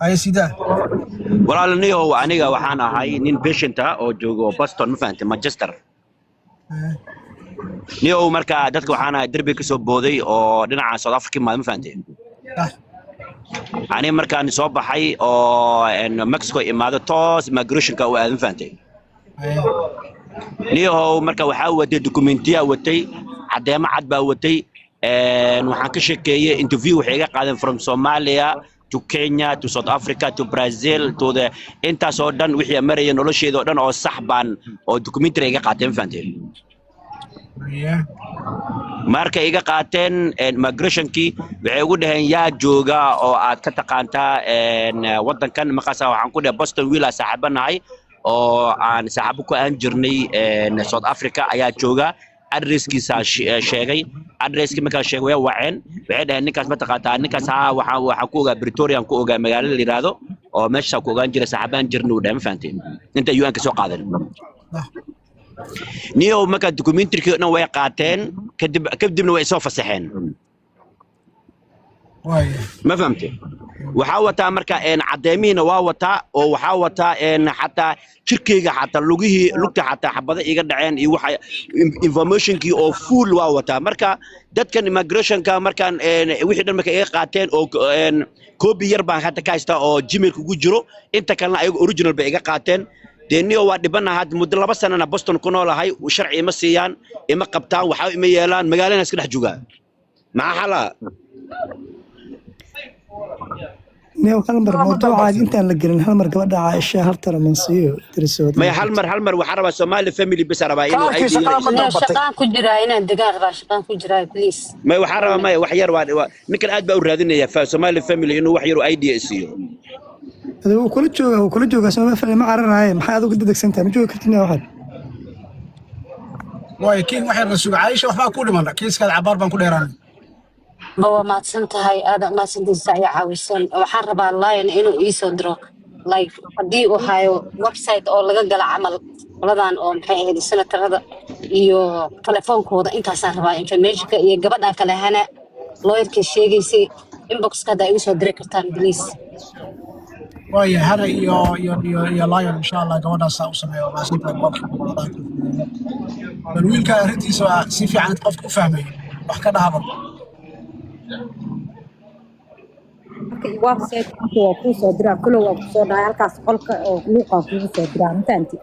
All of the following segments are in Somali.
هاي سيدا walaalniyow aniga waxaan ahay nin patient ah oo joogo Boston ma fahantay Manchester niyow marka dadka waxaan ahay darbi ka soo booday oo dhinaca South Africa ma fahantay صح ani markaan soo baxay oo Mexico imaado toos migration ka ma fahantay niyow marka waxa waday dokumentiya watay cadeemo cad baa watay waxaan ka sheekeeyay interview waxay iga qaadeen from Somalia to Kenya to South Africa to Brazil to the intaas oo dhan wixii marayay nolosheeda oo dhan oo sax baan oo documentary iga qaateen fahantay marka iga qaateen migration-kii waxay ugu dhaheen yaa jooga oo aad ka taqaantaa wadankan markaas waxaan ku dhahay Boston wiil saaxiibanahay oo aan saaxiibo ku aan jirnay South Africa ayaa jooga adresskiisa sheegay adresskii markaa sheegay way waceen waxay dhaheen ninkaas ma taqaantaa ninkaas waxaan ku ogaa Pretoria ku ogaa magaalada la yiraahdo oo meesha ku ogaan jiray saaxiibaan jirnay u dhahan fahantay inta UN ka soo qaadan niyow marka documentary-kii dhan way qaateen kadibna way soo fasaxeen ما فهمتي وحاوتا مركا عدامين واوتا او وحاوتا حتى شركيغا حتى لوغتا حتى حبدا ايغا دحين اي waxa information ki oo full waawata marka dadkan immigration ka markan wixii dhan marka ay qaateen oo copy yar baan hada ka haysta oo Gmail kugu jiro inta kalena ay original ba iga qaateen deeniyo waa dhibana had muddo 2 sano Boston ku noolahay sharci ma siiyaan ima qabtaan waxa ima yeelaan magaalada iska dhex jooga ma xala نيو هالمر موضوع عادي انت اللي قلنا هالمر قبل عائشة هالترى منصيو ترسود ما هالمر وحرب سومالي فاميلي بس ربا انه اي شقان كجرا هنا دقاق شقان كجرا بليز ما وحرب ما وحير نكل اد با ورادينيا سومالي فاميلي انه وحير اي دي اسيو هذا كل جوجا سوما فرق ما عررناي ما حد قدك سنت ما جوجا كرتنا واحد واي كين waxay rasuul Aisha waxba ku dhiman kiiska cabaar baan ku dheeraan بابا ما تسنتهاي هذا ما سنتي ساعة عاوزين وحرب الله إنه يصدره لايف قدي وهايو ويب سايت أو لقى عمل ولدان أو محي هذه السنة هذا يو تلفون كودا أنت صار بقى إنفورميشن يجبنا كله هنا لوير كشيء يسي إنبوكس كذا يصدر كرتان بليز واي هذا يو لاين إن شاء الله قوانا سأوصل ما سنت الباب الويل كارتي سواء سيفي عن تقف فهمي وحكنا هذا website waa ku soo diraa kula waa ku soo dhaay halkaas qolka oo luuqa ku soo diraa intaanti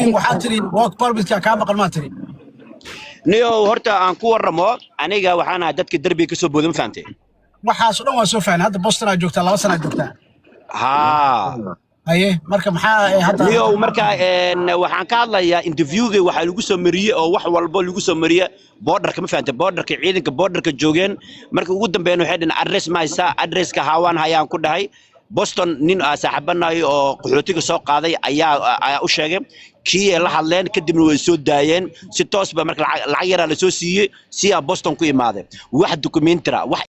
in waxa tiri work permit ka maqal ma tiri niyo horta aan ku waramo aniga waxaana dadka darbi ka soo boodan fahamtay waxaas dhan waa soo faan hadda Boston aad joogtaa 2 sano aad joogtaa haye marka maxaa hadda niyo marka waxaan ka hadlayaa interview-ga waxa lagu soo mariyay oo wax walba lagu soo mariyay border-ka ma fahamtay border-ka ciidanka border-ka joogeen marka ugu dambeeyay waxay dhan address ma haysa address-ka hawaan hayaan ku dhahay Boston nin saaxiibanahay oo qaxootiga soo qaaday ayaa u sheegay kii la hadleen kadibna way soo daayeen si toos ba marka lacag yar la soo siiyay si Boston ku imaaday wax documentary wax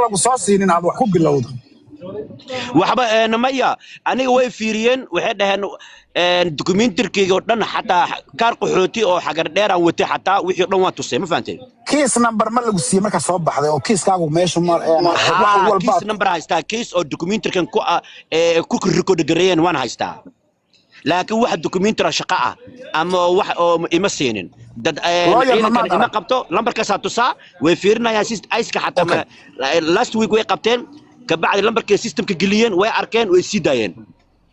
lagu soo siinin aad wax ku bilowdo waxba maya aniga way fiiriyeen waxay dhaheen documentary-kayga dhan xataa kaar qaxooti oo xagar dheer aan watay xataa wixii dhan waan tusay ma fahantay kiis number ma lagu siiyay marka soo baxday oo kiiskaagu meesha mar wax walba kiis number haystaa kiis oo documentary-kan ku record gareeyeen waan haystaa laakiin wax documentary shaqo ah ama wax oo ima siinin dad ima qabto lambarkaas tusaa way fiirinayaan iska xataa last week way qabteen كبعد لمبرك سيستم كجليان ويعركان ويسيداين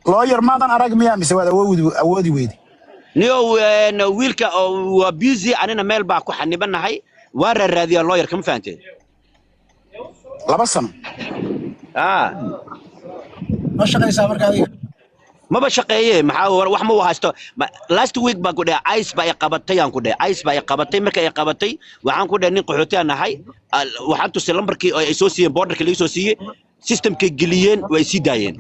lawyer maadan arag miyaa mise wada awoodi weedi niyo wiilka waa busy anina meel baa ku xanibanahay waa raadiyaa lawyer kama fahanteen 2 sano ma shaqaysaa marka adiga ما بشقيه محاور wax ma haysto last week baa ku dhaay ice baa qabatay aan ku dhaay ice baa qabatay marka ay qabatay waxaan ku dhaay nin qaxooti aan ahay waxaan tusay lambarkii ay soo siiyeen borderka laga soo siiyay systemka geliyeen way sii daayeen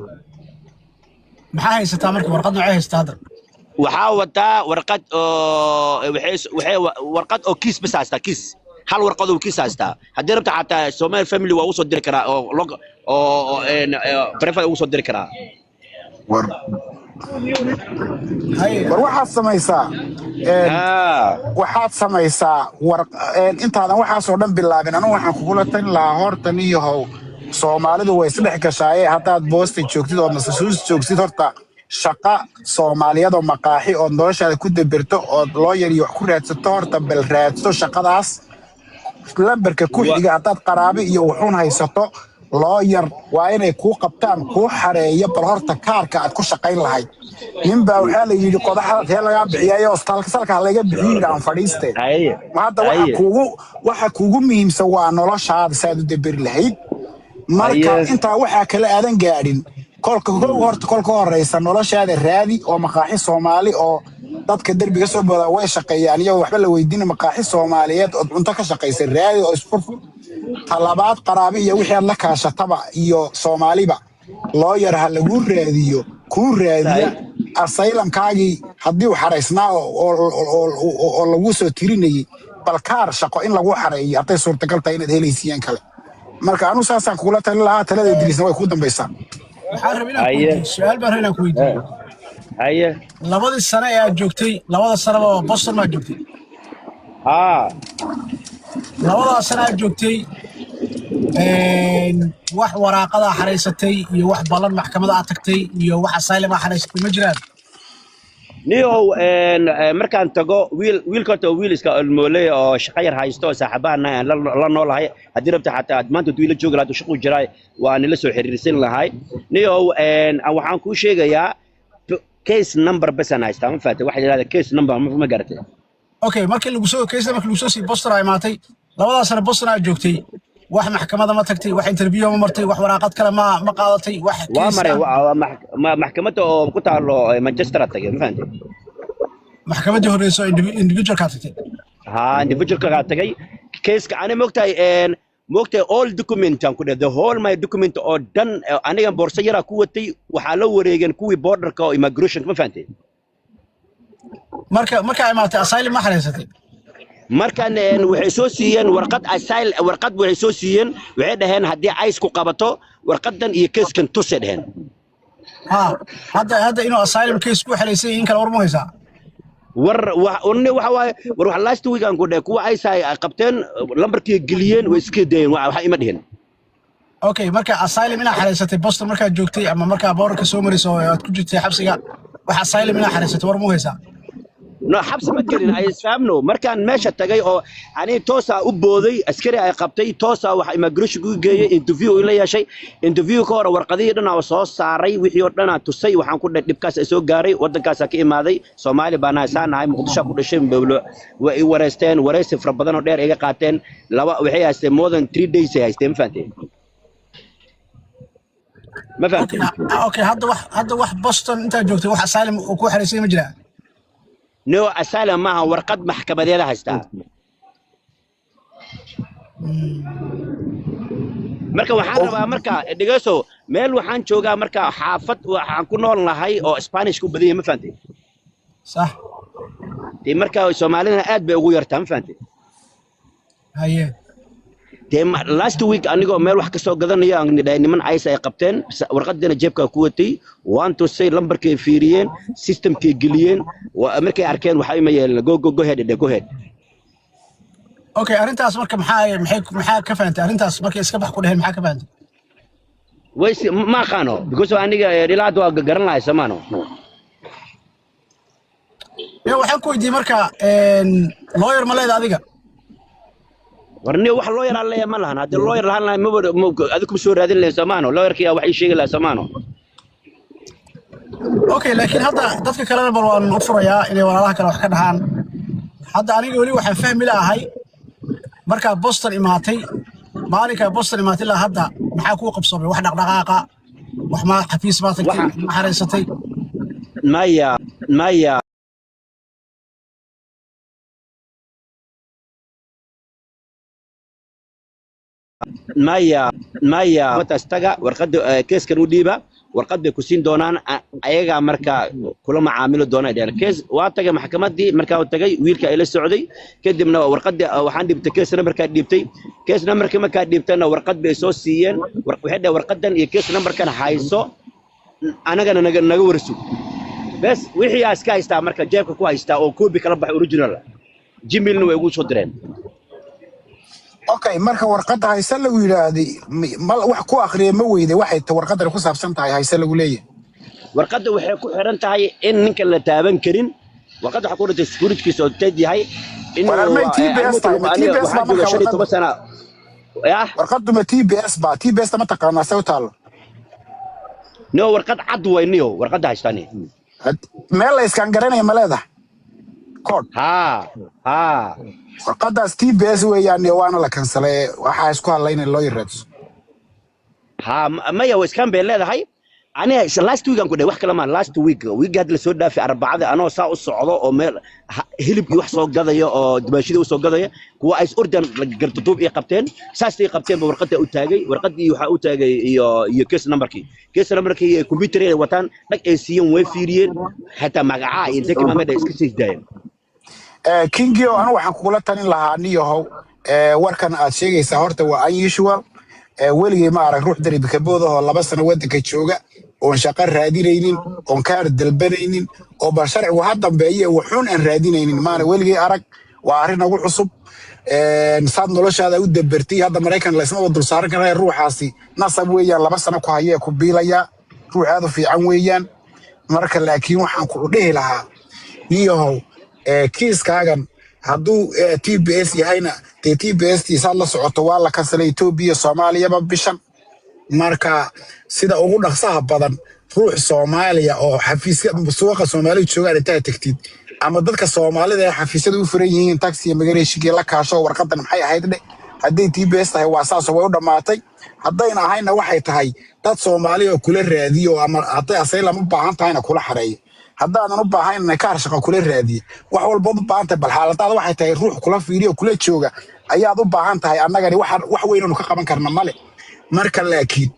maxaa haysataa marka warqad nooc haysataa hadda waxa wataa warqad waxay warqad oo kiis bas haysta kiis hal warqad oo kiis haysta hadii rabta xataa Somali family waa u soo diri karaa oo private u soo diri karaa هاي war waxaad samaysaa intaadan waxaasoo dhan bilaabin anigu waxaan kugula talin lahaa horta niyahow Soomaalidu way isdhex gashaaye haddaad Boston joogtid oo Massachusetts joogtid horta shaqa Soomaaliyeed oo maqaaxi oo noloshaada ku dabirto oo loo yariyo wax ku raadsato horta bal raadso shaqadaas lambarka ku xiga haddaad qaraabe iyo wuxuun haysato lawyer waa inay kuu qabtaan kuu xareeyo bal horta kaarka aad ku shaqayn lahayd ninbaa waxaa la yidhi qodaxa tee lagaa bixiyay hostaalka salka laga bixiyay aan fadhiistay hadda waxa kuugu muhiimsan waa noloshaada saad u dabiri lahayd marka intaa waxaa kale aadan gaadhin kolka horeysa noloshaada raadi oo maqaaxi Soomaali oo dadka darbiga soo booda way shaqeeyaan iyo waxba la weydiin maqaaxi Soomaaliyeed oo cunto ka shaqeysa raadi oo isfurfur talabaad qaraabe iyo wixii la kaashataba iyo Soomaaliba loo yaraha lagu raadiyo ku raadiya asaylamkaagii haddii uu xareysnaa oo lagu soo tirinayay balkaar shaqo in lagu xareeyo hadday suurtagal tahay inaad helaysiiyaan kale marka anu saasaan kugula talin lahaa talada Idriisna way ku dambaysaa waxaan rabaa inaan su'aal baan rabaa inaan ku weydiiyo labadii sano ee aad joogtay labada sano oo Boston ma joogtay labada sano aad joogtay wax waraaqada xareysatay iyo wax balan maxkamada aad tagtay iyo wax asylum xareysatay ma jiraan niyow markaan tago wiilkooda wiil iska almoolay oo shaqo yar haysto saaxiibana la noolahay haddii rabta xataa maanta wiil jooga la shaqo jiray waa nila soo xiriirsan lahay niyow waxaan ku sheegayaa case number bas aan haystaa ma faatay waxa yiraahdaa case number ma garatay okay markii lagu soo case markii lagu soo si Boston ay maatay labada sano Boston aad joogtay wax maxkamada ma tagtay wax interview ma martay wax waraaqad kale ma qaadatay wax waa maray maxkamada oo ku taalo Manchester tagay ma faantay maxkamadii horeyso individual ka tagtay individual ka tagay case ka ana moogtay all document aan ku dhahay the whole my document oo dhan aniga boorso yara ku watay waxa la wareegan kuwii borderka oo immigration ma faantay marka ay maatay asylum ma xareysatay markaan waxay soo siiyeen warqad waxay soo siiyeen waxay dhaheen haddii ay isku qabato warqadan iyo case-kan tusay dhaheen hadda inuu asylum case ku xareysay in kala warmaysaa war last week aan ku dhahay kuwa ay qabteen lambarkii geliyeen way iska dayeen waxa ima dhihin okay marka asylum ina xareysatay Boston marka joogtay ama marka boorka soo mariso aad ku jirtay xabsiga waxa asylum ina xareysatay warmaysaa no حبس ما تقولين أي فهمنو مركان ماشى تجاي أو يعني توسع أبودي أسكري أي قبتي توسع وح إمجريش جاي انترفيو إلا يا شيء انترفيو كورة ورقدي لنا وصاص سعري وحيورنا تسي وحنكون نبكاس أسوق جاري ودكاس كي ماذي سومالي بنا سان هاي مقدشة كل شيء بقوله ورستين ورست في ربنا ودير إيجا قاتين لو وحي هستين more than 3 days هستين فانتي ما فهمت أوكي هذا واحد بوسطن أنت جوتي واحد سالم وكو حريسي مجرى نو أسالم معها ورقد محكمة ديالها هستا marka waxaan rabaa marka dhigayso meel waxaan joogaa marka xaafad waxaan ku nool nahay oo Spanish ku badiyay ma fahanteen صح tii marka Soomaalina aad bay ugu yartaan ma fahanteen haye last week anigoo meel wax ka soo gadanaya aan nidhay niman ay qabteen warqadina jeebka ku watay waan tusay lambarkay fiiriyeen systemkay geliyeen markay arkeen waxa ay mayeen go ahead okay arintaas marka maxaa ka faantay arintaas markay iska bax ku dhaheen maxaa ka faantay way ma qaano because aniga ilaad waa garan lahay samaano waxaan ku weydiiyay marka lawyer ma leedahay adiga warniyo wax lawyer aan leeyahay ma lahan hadii lawyer lahaan lahay ma adigu soo raadin lahayn samaano lawyerkii wax ay sheegi lahaa samaano okay laakiin hadda dadka kalena bal waan u furayaa inay walaalaha kale wax ka dhahaan hadda aniga wali waxaan fahmi lahay marka Boston imaatay maalinka Boston imaatay la hadda maxaa ku qabsoomay wax dhaqdhaqaaqa wax ma xafiis ma tagtay ma xareysatay maya watastaga warqad keeskan u dhiiba warqad bay ku siin doonaan ayaga marka kula macaamilo doonaan dheer kees waa tagay maxkamadii marka uu tagay wiilka ay la socday kadibna warqad waxaan dhibtay kees numberka dhibtay kees numberka marka dhibtana warqad bay soo siiyeen waxay warqadan iyo kees numberkan hayso anagana naga warsu بس وحي اسكا هيستا marka jeebka ku haysta oo koobi kala bax original Gmailna way ugu soo direen okay marka warqadda haysa lagu yiraahday wax ku akhriye ma weyday waxay warqadda ku saabsan tahay haysa lagu leeyahay warqadda waxay ku xiran tahay in ninka la taaban karin warqadda waxa ku dhintay securitykiisa oo tayd yahay inuu TBS ma marka sana ya warqaddu ma TBS ma taqaanaa soo taal no warqad cad weyniyo warqadda haystani meel la iskaan garanay ma leedahay code ha warqaddaas TBS weeyaan waana la kansalay waxa isku hadlayna loo yiraahdo ha maya way iskaan been leedahay ani last week aan ku dhahay wax kala ma last week had la soo dhaafay arbacada anoo saa u socdo oo meel hilib iyo wax soo gadaya oo dibaashida u soo gadaya kuwa ay ordan gartoob ay qabteen saastay qabteen warqadda u taagay warqadii waxa u taagay iyo case numberkii computer ay wataan dhag ay siiyeen way fiiriyeen hatta magaca iyo document iska sii daayeen Kingio anu waxaan kula talin lahaa niyahow warkan aad sheegaysaa horta waa unusual weligii ma arag ruux darbi ka boodaho 2 sano wadanka jooga oo shaqo raadinaynin oo kaar dalbanaynin oo ba sharcigu ha dambeeyay wuxuun aan raadinaynin maana weligii arag waa arin ugu cusub saad noloshaada u dabartay hadda Mareykan la isma dul saaran karay ruuxaasi nasab weeyaan 2 sano ku hayay ku biilaya ruux aad u fiican weeyaan marka laakiin waxaan ku dhihi lahaa niyahow kiiskaagan hadduu TBS yahayna TBS tiisa la socoto waa la kansalay Itoobiya Soomaaliya bishan marka sida ugu dhaqsaha badan ruux Soomaaliya oo xafiiska suuqa Soomaaliya jooga inta tagtid ama dadka Soomaalida ee xafiisyada u furan yihiin taxi immigration la kaasho warqadan maxay ahayd haddii TBS tahay waa saas way u dhamaatay haddayna ahayna waxay tahay dad Soomaaliya oo kula raadiyo ama haday asayla ma baahan tahayna kula xareeyo haddaadan u baahan kaar shaqo kula raadiyo wax walba u baahan tahay bal xaaladaada waxay tahay ruux kula fiiriyo kula jooga ayaad u baahan tahay annagani wax weyn oo ka qaban karna male marka laakiin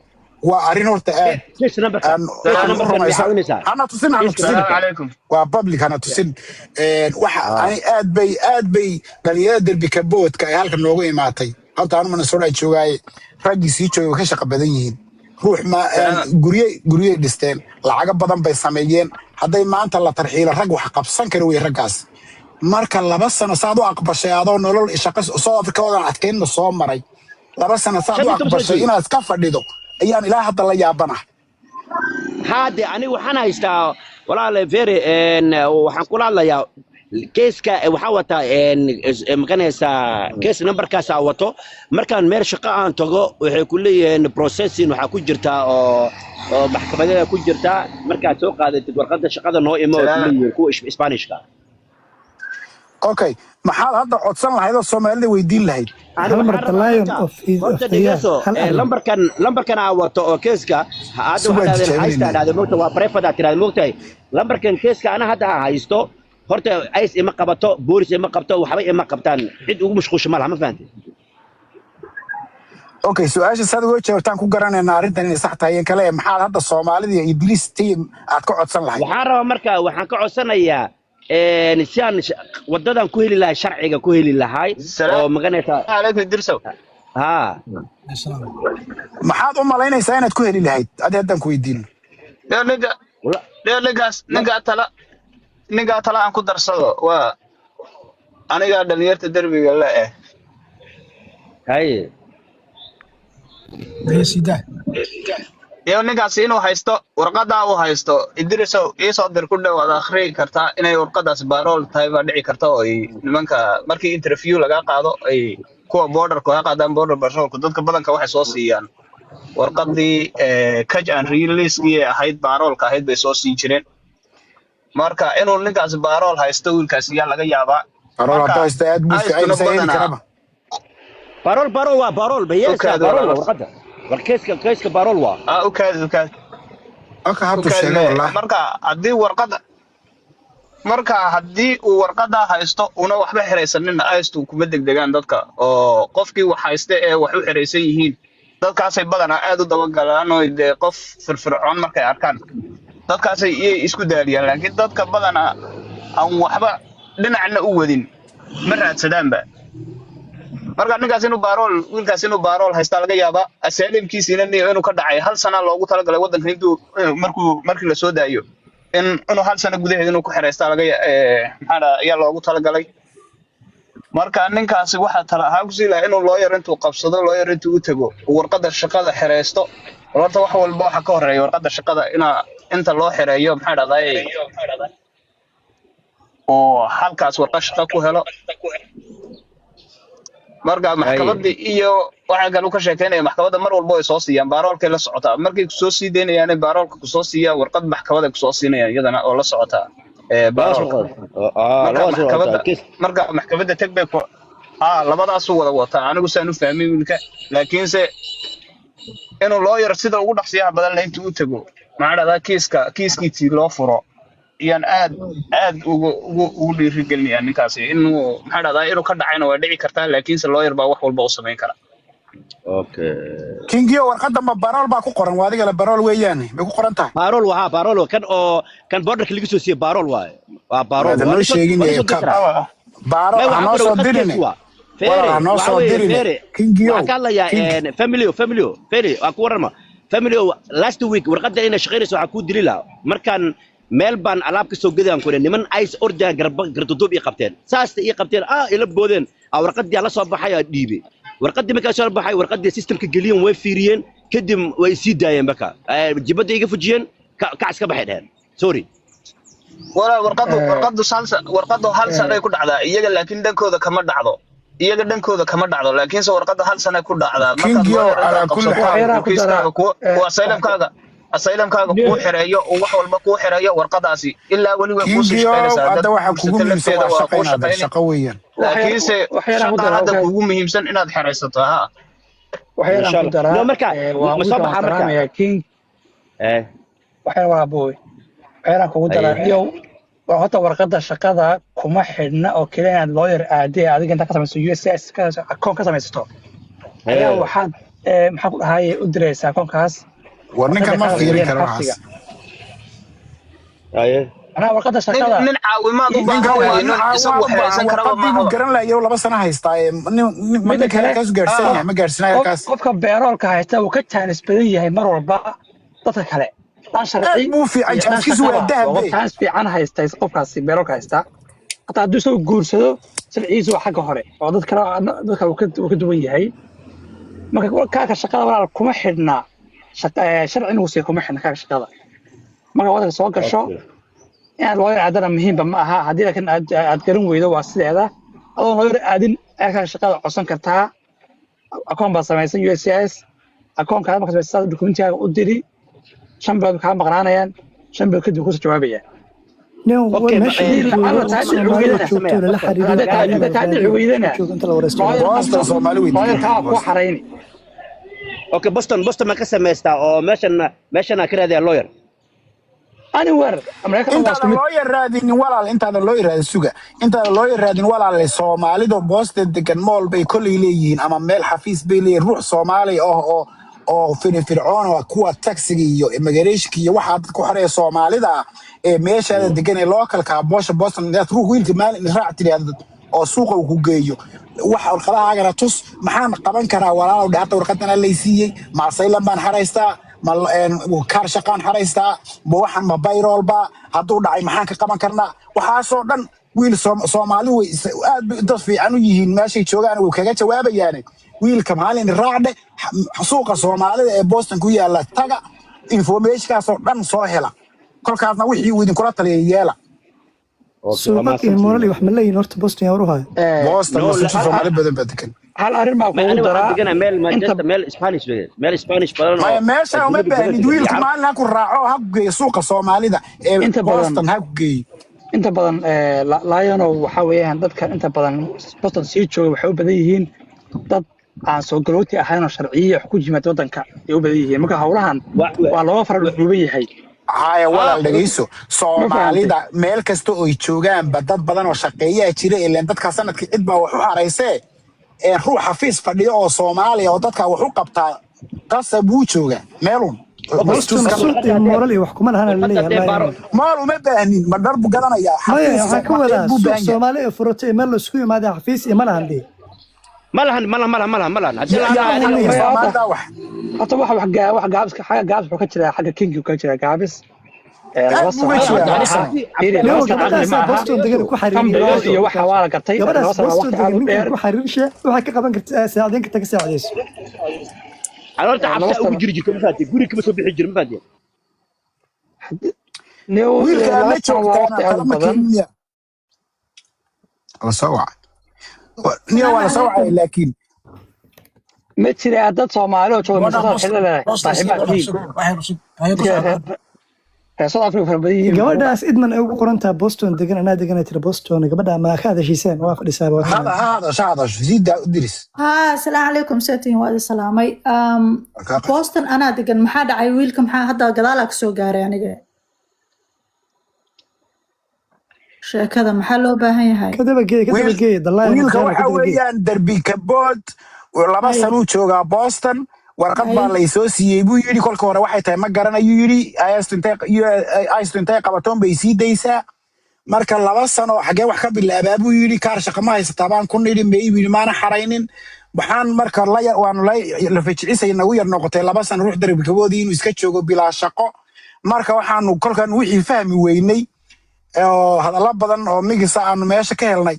waa arin horta ana tusin waa public ana tusin waxa ay aad bay dhalinyarada derbi ka boodka ay halka noogu imaatay horta anu mana soo joogay raggi sii jooga ka shaqo badan yihiin ruux ma guriye dhisteen lacag badan bay sameeyeen haday maanta la tarxiilo rag wax qabsan karo way ragaas marka 2 sano saad u aqbashay adoo nolol shaqo South Africa wadan adkeyn soo maray 2 sano saad u aqbashay inaad ka fadhido ayaan ilaa hadda la yaabana hade ani waxaan haystaa walaal very waxaan kula hadlayaa keeska waxa wata makanaysa case numberkaas wato markaan meel shaqo aan tago waxay ku leeyihiin processing waxa ku jirta oo maxkamadda ku jirta markaad soo qaadatid warqadda shaqada noo imo ku Isbaanishka okay maxaad hadda codsan lahayd oo Soomaalida weydiin lahayd lambarkan wato oo keeska hadda waxaad haysta moogta waa prefada tiraad moogtay lambarkan keeska ana hadda haysto horta ays ima qabato boolis ima qabto waxba ima qabtaan cid ugu mashquulsho ma laha ma fahanti okay su'aasha saad uga jawaabtaan ku garanayna arintan in sax tahay kale maxaad hadda Soomaalida iyo Idris team aad ka codsan lahayd waxaan rabaa marka waxaan ka codsanayaa nisaan wadadan ku heli lahay sharciga ku heli lahay oo maganaysa alaykum dirsow maxaad u malaynaysaa inaad ku heli lahayd hadda ku weydiin ninga tala aan ku darsado waa aniga dhalinyarta derbiga la hay ningaas inuu haysto warqada uu haysto Idrisow soo dir ku dhawaad akhri kartaa inay warqadaas barool tahay ba dhici karta oo nimanka markii interview laga qaado ay kuwa border ka qaadaan border patrol dadka badanka waxay soo siiyaan warqadii catch and release ahayd baroolka ahayd bay soo siin jireen marka inuu ninkaas barool haysto wiilkaas yaa laga yaabaa barool haysto aad buu fiican karaba barool waa barool bayesa barool warqada warkeeska barool waa okay hadda sheegay wallahi marka haddii uu warqada haysto una waxba xireysanin aystu kuma degdegaan dadka oo qofkii wax haysta ee wax u xireysan yihiin dadkaasay badanaa aad u daba galaan oo qof firfircoon markay arkaan dadkaasay isku daaliyaan laakiin dadka badanaa aan waxba dhinacna u wadin ma raadsadaanba marka ninkaas inuu barool wiilkaas inuu barool haysta laga yaabaa asaalimkiisina inuu ka dhacay 1 sano loogu talagalay wadanka intuu markii la soo daayo inuu hal sano gudaheed inuu ku xireysta maxaa ayaa loogu talagalay marka ninkaasi waxa tala ahaan ku sii lahaa inuu lawyer intuu qabsado lawyer intuu u tago warqadda shaqada xireysto horta wax walba waxa ka horeeya warqadda shaqada inta loo xireeyo maxaa dhahday oo halkaas warqad shaqo ku helo marka maxkamadda iyo waxa kale uu ka sheekeynaya maxkamadda mar walba ay soo siiyaan baaroolkay la socotaa markay ku soo sii deynayaan baaroolka ku soo siiya warqad maxkamadda ku soo siinayaan iyadana oo la socotaa baaroolka marka maxkamadda tag bay labadaas uu wada wataa anigu saan u fahmay wiilka laakiinse inuu lawyer sida ugu dhaqsiyaha badan la intuu u tago maxaa dhahdaa kiiskiisii loo furo iyaan aad ugu dhiirigelinayaa ninkaasi inuu maxaa dhahdaa inuu ka dhacayna waa dhici kartaa laakiinse lawyer baa wax walba u samayn kara okay kingiyo warqadda ma barool baa ku qoran waa adiga la barool weeyaan bay ku qoran tahay barool kan borderka laga soo siiyay barool waaye waa barool waa loo sheegin barool hanoo soo dirin hanoo soo dirin kingiyo waxaan ka hadlayaa familio waa ku warrama familio last week warqadda inay shaqaynayso waxaa kuu dili lahaa markaan meel baan alaab ka soo gadaan ku niman ice ordiga gardaduub ii qabteen saasta ii qabteen ila boodeen warqaddii la soo baxay dhiibay warqaddii markaa soo baxay warqaddii systemka geliyeen way fiiriyeen kadib way sii daayeen marka jibadda iga fujiyeen kac iska baxay dhaheen sorry wala warqaddu hal sano ay ku dhacdaa iyaga laakiin dhankooda kama dhacdo laakiinse warqadda hal sano ay ku dhacdaa marka asylumkaaga kuu xireeyo oo wax walba kuu xireeyo warqadaasi ilaa wali way kuu sii shaqaynaysaa hadda waxa kugu muhiimsan waa shaqo weeyaan laakiinse shaqada hadda kugu muhiimsan inaad xiraysato waxyaalaan ku daraa marka ma soo baxa marka king waxyaalaan kugu daraa yow horta warqadda shaqada kuma xidhna oo keliya inaad lawyer aadee adiga inta ka samayso USS akoon ka samaysato ayaa waxaad maxaa ku dhahay u diraysaa akoonkaas warninka ma fiirin karo waxaas anaa warqadda shaqada nin caawimaad u baahan isagu xiraysan karaba maaha garan lahayo 2 sano haystaa nin kale kaas gaarsanaya ma gaarsanaya kaas qofka beeroolka haysta uu ka jaanis badan yahay mar walba dadka kale aan sharci muu fiican jaaskiisu waa dahab jaanis fiican haysta qofkaasi beeroolka haysta hataa hadduu soo guursado sharciisu waa xagga hore oo dadka uu ka duwan yahay marka kaaka shaqada walaal kuma xidhnaa sharci inuu siiyo kuma xidhna kaaka shaqada marka waddanka soo gasho inaad lawyer aadana muhiimba ma aha haddii laakiin aad garan weydo waa sideeda adoon lawyer aadin kaaka shaqada codsan kartaa akoon baad samaysan USCIS akoonkaada marka samaysan dokumentigaaga u diri 5 bilood kaa maqnaanayaan 5 bilood kadib kusoo jawaabayaan اوكي بوسطن ما كسميستا او ماشن ka raadiya lawyer anywhere inta lawyer raadin walaal inta lawyer raadin suga inta lawyer raadin walaal Soomaalidu Boston degan mool bay kulli leeyihiin ama meel xafiis bay leeyihiin ruux Soomaali oo fircoon oo kuwa taxiga iyo immigration iyo waxa dad ku xareeyo Soomaalida ee meesha degan ee localka Boston dad ruux wiilka maalin raac tiraahdo oo suuqa uu ku geeyo waxa warqadaha tus maxaan qaban karaa walaal dhaarta warqadana leeysiiyay ma saylan baan xareystaa ma kaar shaqaan xareystaa ma waxan ma payroll ba haduu dhacay maxaan ka qaban karnaa waxa soo dhan wiil Soomaali way aad dad fiican u yihiin meeshay joogaan way kaga jawaabayaan wiilka maalin raacde suuqa Soomaalida ee Boston ku yaala taga information kaas oo dhan soo hela kolkaasna wixii uu idin kula taliyay yeela suuqii moral wax ma leeyin horta Boston yaa ruuhay Boston ma soo Soomaali badan badan hal arrin ma ku daraa meel Spanish badan ma meesha uma baahnid wiilka maalin ku raaco ha geeyo suuqa Soomaalida ee Boston ha geeyo inta badan laayano waxa weeyaan dadka inta badan Boston sii jooga waxay u badan yihiin dad aan soo galooti ahayn oo sharciyo ku jimaad wadanka ay u badan yihiin marka hawlahan waa loo faral duuban yahay haya walaal dhageyso Soomaalida meel kasta oo ay joogaan dad badan oo shaqeeya jira ilaa dadka sanadkii cid baa wax u xareysay ee ruux xafiis fadhiyo oo Soomaali oo dadka wax u qabtaa qasab uu jooga meelun suuqii moral wax kuma lahan leeyahay maal uma baahnin ma darbu garanaya xafiis ka wada Soomaali ee furtay meel la isku yimaado xafiis iyo malahan dii malahan hadii hata wax gaabis ka jira xagga king ka jira gaabis laba aad buu uga sano jeedaa horta laba ani sano cabdi fiiri cabdi Leo laba sano caqli gabadhaas ma aha Boston degan ku 5 xariiri bilood iyo waxa waa la gartay gabadhaas laba sano waa Boston waqti aad degan u ninkan dheer ku xariirsha waxa ka qaban kartaa saacadeen ka taga saacadeyso ani horta laba cabsi ugu sano jiri jirta ma fahanteen guri kama soo bixi jirin ma fahanteen new wiilka aad laba la sano waa joogtaana waqti aad u kalama badan keenin la soo wacay niyo waa la soo wacay laakiin ma jira dad Soomaali oo jooga gabadha mas'uul xilli leh Boston saaxiibaad gabadha tihiin cusub waxay cusub ayay ku socdaa South Africa fara badan yihiin gabadhaas idman ay ugu qoran tahay Boston degan anaa degan tira Boston gabadha ma ka hadashiiseen waa fadhisaa waa hada shahada sida Idris ها السلام عليكم ساتين وادي سلامي بوسطن أنا دقن محاد عي ويلكم محا هدا قدالك سو قاري يعني كذا محلو باهي هاي kadaba geey dalay wiilka waxa weeyaan derbi kabood laba sano uu joogaa Boston warqad baa la soo siiyay buu yiri kolka hore waxay tahay ma garanayo yiri ayastintay qabatoon bay sii daysaa marka laba sano xagee wax ka bilaabaa buu yiri kaar shaqo ma haysataa baan ku nidhi ma iibin maana xaraynin waxaan marka la fajcisayna u yar noqotay laba sano ruux derbi kabood inuu iska joogo bilaa shaqo marka waxaanu kolkan wixii fahmi weynay oo hadalla badan oo migisa aanu meesha ka helnay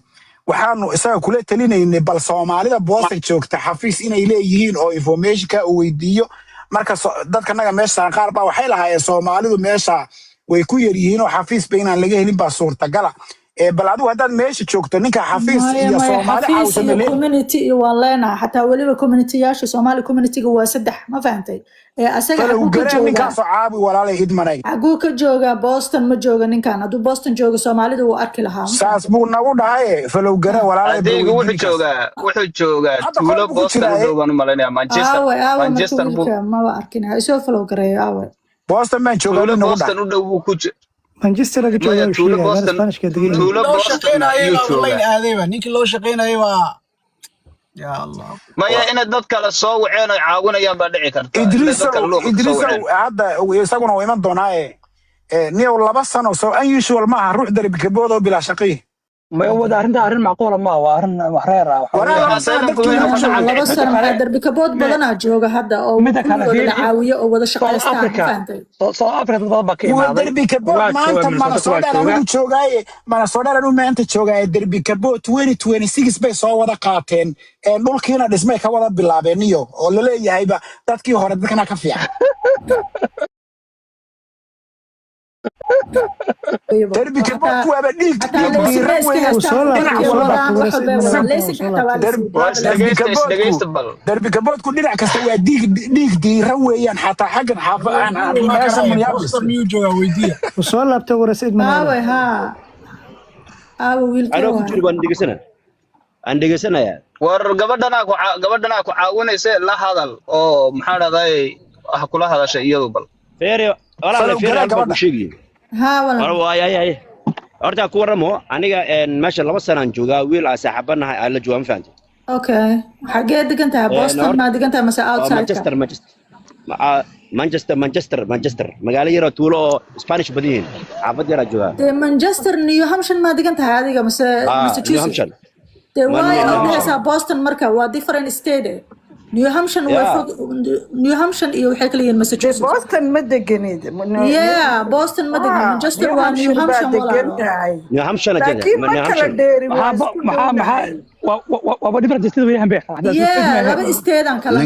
waxaanu isaga kula talinaynay bal Soomaalida Boston joogta xafiis inay leeyihiin oo information-ka uu weydiiyo marka dadka naga meesha qaar baa waxay lahaayeen Soomaalidu meesha way ku yar yihiin oo xafiis baynaan laga helin baa suurtagal ah bal adigu haddaad meesha joogto ninka xafiis iyo Soomaali xafiis iyo community walena xataa waliba community yaasha Soomaali community-ga waa saddex ma fahantay asaga uu garan ninka soo caabi walaalay idmanay xaguu ka jooga Boston ma jooga ninkan haduu Boston jooga Soomaalidu uu arki lahaa saas buu nagu dhahay falow garan walaalay adeeg wuxuu joogaa tuulo Boston u dhow baan u maleynayaa Manchester buu ma arkin ha soo falow gareeyo awe Boston man joogaa nagu dhahay Boston u dhow buu ku Manchester laga joogo tuulo Boston tuulo loo Boston shaqeynayay ayuu baa joogaa online aadayba ninkii loo shaqeynayay waa ya Allah maya inaad dad kale soo waceen oo caawinayaan baa dhici karta Idris hadda isaguna way iman doonaa niyow laba sano so unusual maaha ruux derbi kabood oo bilaa shaqii ma wada arrin macquul ma waa arrin wax reer ah laba sano maxaa derbi kabood badanaa jooga hadda oo wada caawiyo oo wada shaqaystaan fahantay South Africa dad badan ka imaaday derbi kabood maanta mana soo dhalan joogaaye mana soo dhalan maanta joogaaye derbi kabood 2026 bay soo wada qaateen dhulkiina dhismay ka wada bilaabeen iyo oo la leeyahayba dadkii hore dadkana ka fiican derbi kabood waa dhiig derbi kaboodku dhinac kasta waa dhiig diiran weeyaan xataa xaggan meesha Boston miyuu joogaa weydiiya soo laabtay warasid aawe ha aawe wiilka anoo ku jiro aan dhegeysanayaa war gabadhanaa ku caawinaysa la hadal oo maxaa dhahday kula hadashay iyadu bal feere walaal feere halka ku sheegay ha walaal horta ku waramo aniga meesha laba sano aan joogaa wiil aan saaxiibanahay aan la joogaa ma fahanteen okay xagee degan tahay Boston ma degan tahay mase outside Manchester magaalo yar oo tuulo oo Spanish badiyin xaafad yar joogaa Manchester New Hampshire ma degan tahay adiga mase Massachusetts why odaysa Boston marka waa different state New Hampshire New Hampshire iyo waxay kala yihiin Massachusetts Boston ma deganid Boston ma degan Manchester waa New Hampshire New Hampshire waa different state weeyaan bay laba state aan kala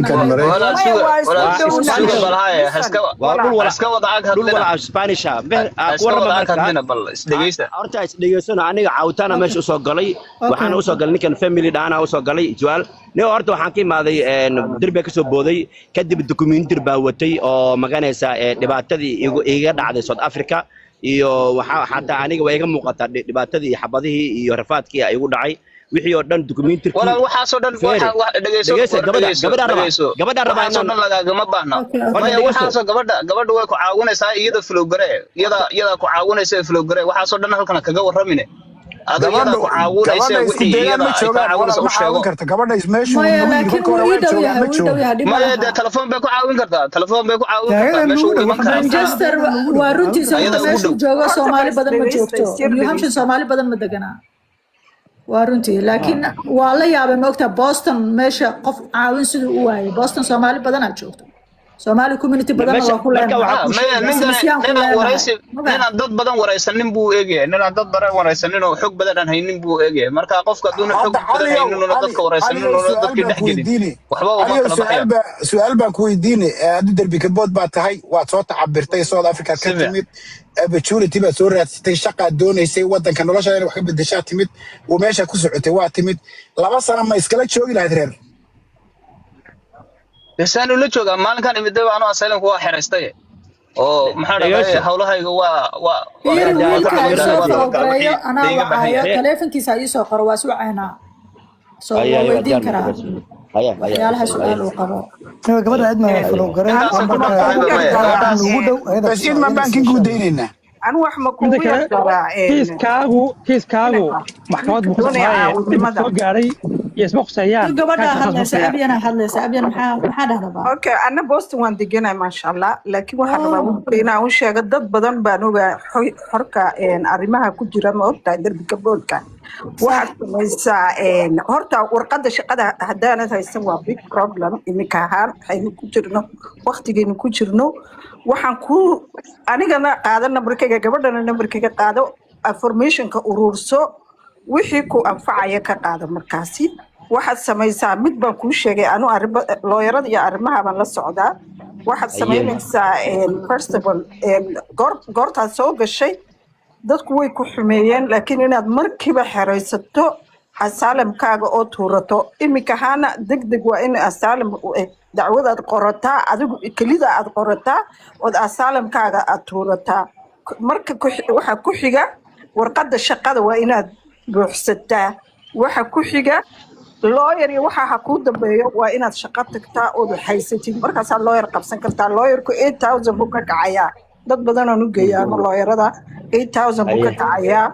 Spanish horta isdhegeysano aniga caawitaana meesha usoo galay waxaan usoo galay ninkan family dhaana usoo galay Joel niyo horta waxaan ka imaaday derbi ka soo booday kadib documentary baa watay oo maganaysa dhibaatadii iga dhacday South Africa iyo waxa xataa aniga way iga muuqataa dhibaatadii xabadihii iyo rafaadkii ay igu dhacay wixii oo dhan documentary walaal waxa soo dhan gabadha rabaa inaan lagama baahna waxa soo gabadha way ku caawinaysaa iyada flowgare iyada ku caawinaysa flowgare waxa soo dhan halkan kaga waramine adayada ku caawinaysa wixii iyada ay caawinaysa u sheego gabadha ismeeshu ma telefoon bay ku caawin kartaa meesha uu iman karaa Manchester waa runtiisa meesha jooga Soomaali badan ma joogto New Hampshire Soomaali badan ma degana waa runtii laakiin waa la yaabay ma ogtaa Boston meesha qof caawin sidoo u waayay Boston Soomaali badan aad joogto Somali community badan waa ku leeyahay ninaan dad badan waraysanin buu eegyahay ninaan dad badan waraysanin oo xog badan aan haynin buu eegyahay marka qofka hadduu xog badan haynin oo dadka waraysanin oo dadka dhex gelin waxba uma kala baxaya su'aal baan ku weydiinay haddii derbi kabood baa tahay waad soo tacabirtay South Africa ka timid opportunity baa soo raadsatay shaqaad doonaysay waddanka noloshaada wax ka bedeshaa timid oo meesha ku socotay waa timid 2 sano ma iskala joogi lahayd reer بسان ولا جوجا مالك كان يمدوا أنا أسألهم هو حرستي أو محرم حولها هو أنا وعايا تلفن كيس عيسى قرواسو عنا سو ودين كرا يا لها سؤال وقرا قبل عندنا فلو قرا بس إن ما بانكين كوديننا أنا وحنا كويا ترى كيس كاغو محكمة مقصود جاري يسبق سيان قبل هذا سأبينا هذا سأبينا هذا بقى أوكي أنا بوستن وان دقينا ما شاء الله لكن واحد ربنا وش قد بدن بانوجا حركة إن أرمها كجرا ما أبدا درب كبول كان واحد مسا إن هرتا ورقد شقد هدانا هيسموا big problem إن كهان حين كجرنا وقت جين كجرنا وحنكو أنا جنا قاعدة نبركة قبلنا نبركة قاعدة information كأورورسو wixii ku anfacaya ka qaada markaasi waxaad samaysaa mid baan kuu sheegay anu looyarada iyo arrimaha baan la socdaa waxaad samaynaysaa first of all goortaad soo gashay dadku way ku xumeeyeen laakiin inaad markiiba xeraysato asaalamkaaga oo tuurato iminka ahaana degdeg waa in asaalam dacwadaad qorataa adigu kelida aad qorataa ood asaalamkaaga aad tuurataa marka waxa ku xiga warqadda shaqada waa inaad buuxsataa waxa ku xiga lawyer iyo waxa ku dambeeyo waa inaad shaqo tagtaa oo haysatid markaas aad lawyer qabsan kartaa lawyerku 8000 buu ka kacayaa dad badan oo geeyaan lawyerada 8000 buu ka kacayaa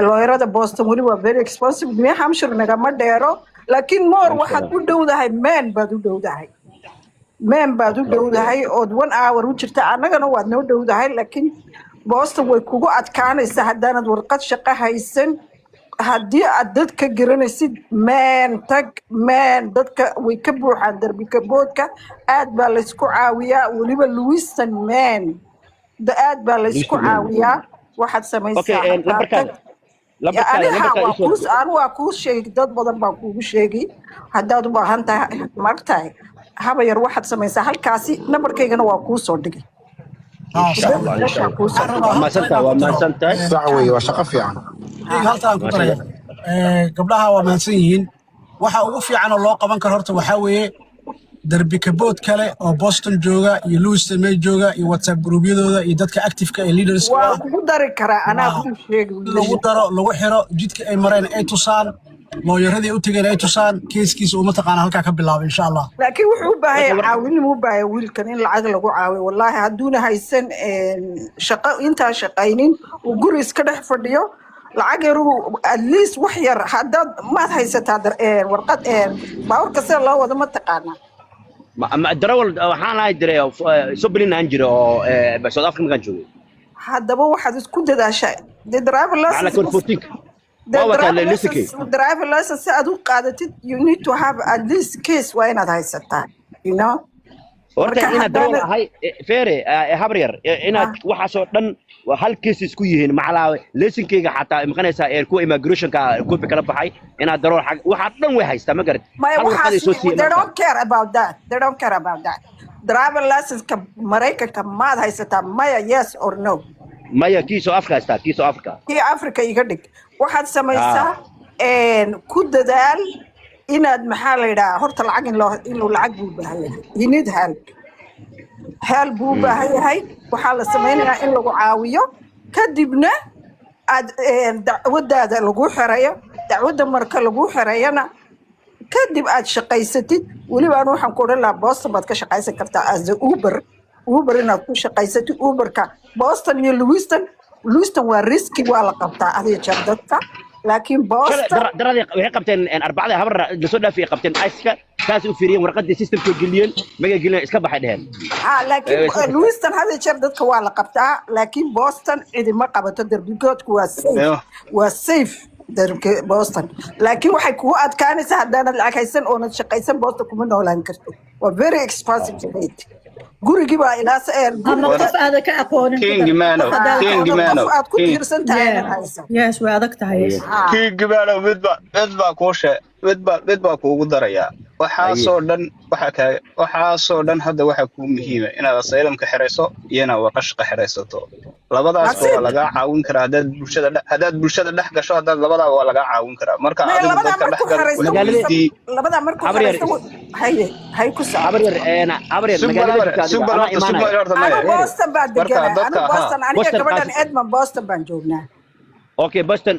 lawyerada Boston wali waa very expensive New Hampshire naga ma dheero laakiin more waxaad u dhowdahay man baad u dhowdahay oo 1 hour u jirta annagana waad noo dhowdahay laakiin Boston way kugu adkaanaysaa haddaanad warqad shaqo haysan haddii aad dadka garanaysid dadka way ka buuxaan darbi kaboodka aad baa la isku caawiyaa waliba Lewiston aad baa la isku caawiyaa waxaad samaysaa anu waa kuu sheegi dad badan baan kuugu sheegi haddaad u baahan tahay martahay haba yar waxaad samaysaa halkaasi nambarkaygana waa kuu soo dhigay ما سنتها سعوي وشقف يعني haltaan ku daraya gabdhaha waa mahadsan yihiin waxa ugu fiican oo loo qaban karo horta waxa weeye darbi kabood kale oo Boston jooga iyo Lewiston may jooga iyo WhatsApp groupyadooda iyo dadka active-ka ee leaders waa ku dari karaa anaa ku sheegi lagu xiro jidka ay mareen ay tusaan looyaradii u tagay ay tusaan keeskiisa uma taqaan halka ka bilaabo insha Allah laakiin wuxuu u baahay caawin u baahay wiilkan in lacag lagu caawiyo wallahi haduuna haysan shaqo inta shaqaynin uu guri iska dhex fadhiyo lacag yar at least wax yar haddaad maad haysataa warqad baawrka sida loo wado ma taqaana ما darawal waxaan lahay diray sublin aan jiro oo South Africa kan joogay haddaba waxaad isku dadaashay driver license driver license aad u qaadatid you need to have at least case waa inaad haysataa you know horta inaad darawal ahay feere habaryar inaad waxa soo dhan hal case isku yihiin macalaa leesinkeyga xataa imqanaysa ee ku immigration ka ku kala baxay inaad darawal xaq waxa dhan way haystaa ma garad they don't care about that driver license ka Mareykanka maad haysataa maya yes or no maya kiiso Afrika kiiso Afrika iga dhig waxaad samaysaa ku dadaal inaad maxaa la yiraahdaa horta lacag inuu lacag buu baahan yahay you need help buu baahan yahay waxaa la sameynayaa in lagu caawiyo kadibna aad dacwadaada lagu xirayo dacwada marka lagu xirayana kadib aad shaqaysatid waliba aan waxaan ku oran lahaa Boston baad ka shaqaysan kartaa as Uber inaad ku shaqaysatid Uberka Boston iyo Lewiston waa risky waa la qabtaa adiga jabdadka laakiin Boston daradii waxay qabteen arbacada habar soo dhaafay qabteen iska kaas u fiiriyeen warqadii systemka geliyeen maga geliyeen iska baxay dhaheen laakiin Lewiston hada jabdadka waa la qabtaa laakiin Boston idima qabato darbigoodku waa safe darka Boston laakiin waxay kugu adkaanaysaa haddaanad lacag haysan oo nad shaqaysan Boston kuma noolaan karto waa very expensive rate gurigii baa ilaas ama qof aad ka aqoonin King Mano qof aad ku tiirsan tahay inaad hayso yes way adag tahay King Mano midba midba kuugu daraya waxaasoo dhan hadda waxa kuu muhiima inaad asylum ka xirayso iyo inaad warqash ka xiraysato labadaas waa laga caawin karaa hadaad bulshada dhex gasho hadaad labadaa waa laga caawin karaa marka adigu dadka dhex labada markuu xiraysto hay ku Boston baa deganaa Boston aniga gabadhan Edmond Boston baan joognaa اوكي بوستن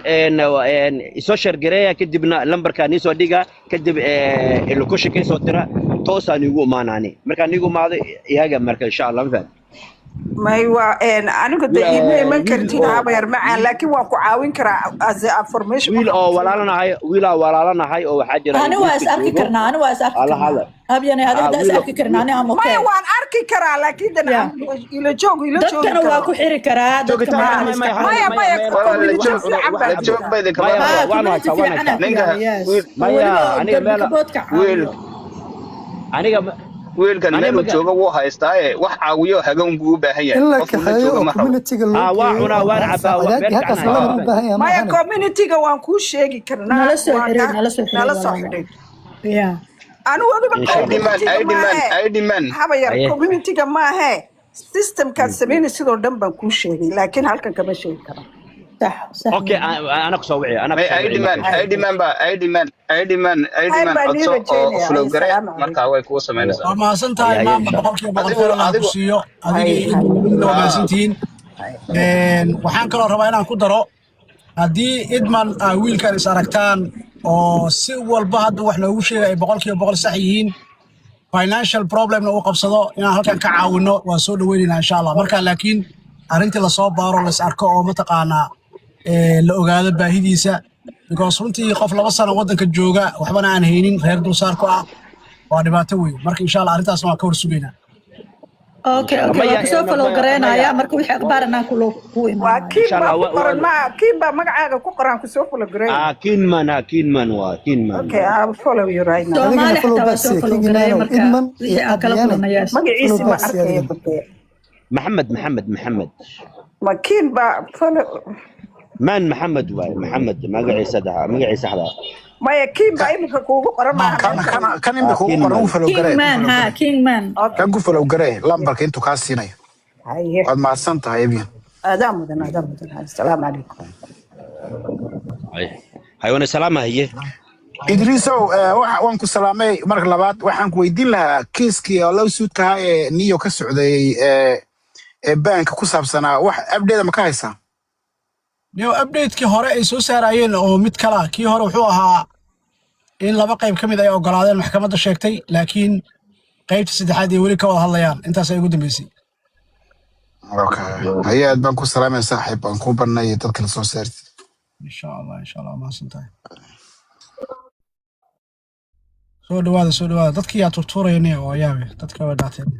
سوشيال جريا كدبنا لمبر كان يسوى ديغا كدب اللوكوشن كيسو ترى توسا نيغو ماناني مركا نيغو ماضي ياغا مركا ان شاء الله مثلا ما هو انا كنت من كرتين عبير معاه لكن واكو عاون كرا از انفورميشن ويل او ولا هاي او حاجه انا واس اركي كرنا انا واس اركي هذا ابيني هذا داس اركي كرنا انا ام اوكي ما وان اركي كرا لكن انا الى جوج كان واكو خيري كرا wiilkan meel jooga wuu haystaa wax caawiyo hagan buu u baahan yahay qofka jooga ma rabo waa cunaa waan cabaa maya community-ga waan kuu sheegi karnaa nala soo xidhay anu aidiman haba yar community-ga maahe systemkaad sameynay sidoo dhan baan kuu sheegay laakiin halkan kama sheegi karo اوكي انا كسوعي انا aidiman flow gare marka way ku sameynaysaa ma santahay maamul boqolkiiba boqol aan ku siiyo adiga inuu maasantiin waxaan kaloo rabaa inaan ku daro haddii idman wiilkan is aragtaan oo si walba hadda wax loogu sheegay boqolkiiba boqol sax yihiin financial problemna uu qabsado inaan halkan ka caawino waa soo dhaweynaynaa insha Allah marka laakiin arrintii la soo baaro la is arko oo mataqaanaa la ogaado baahidiisa because runtii qof 2 sano wadanka jooga waxbana aan haynin reer dulsaar ku ah waa dhibaato weyn marka insha Allah arrintaas waan ka warsugeynaa okay waa soo follow gareynaya marka wixii akhbaarna ku imaan insha Allah kiiba magacaaga ku qoran ku soo follow gareey kinman okay I will follow you right now Soomaali xataa soo follow gareey marka wixii kala kulanayaas magaciisa ma arkay محمد ما كين با من محمد واي محمد مقعي سحدا ما يكين با إمك كوكو قرما كان إمك كوكو قرما فلو قرأي كين مان كان قو فلو قرأي لامبرك انتو كاسيني قد مع السنطة هايبين آدم مدن السلام عليكم هاي وانا سلامة هي إدريسو وان كو سلامي مرك لباد وحان كو يدين لها كيسكي لو سودك هاي نيو كسعودي بانك ku saabsanaa wax update ma ka haysaa niyo update-kii hore ay soo saarayeen oo mid kala kii hore wuxuu ahaa in laba qayb kamid ay ogolaadeen maxkamadda sheegtay laakiin qaybta saddexaad ay wali ka wada hadlayaan intaas ay ugu dambeysay okay hayaad baan ku salaamay saaxiib aan ku barnay dadka la soo saartay insha Allah ma santahay soo dhawaada dadkii aad turturayeen oo yaabe dadka waa dhaateen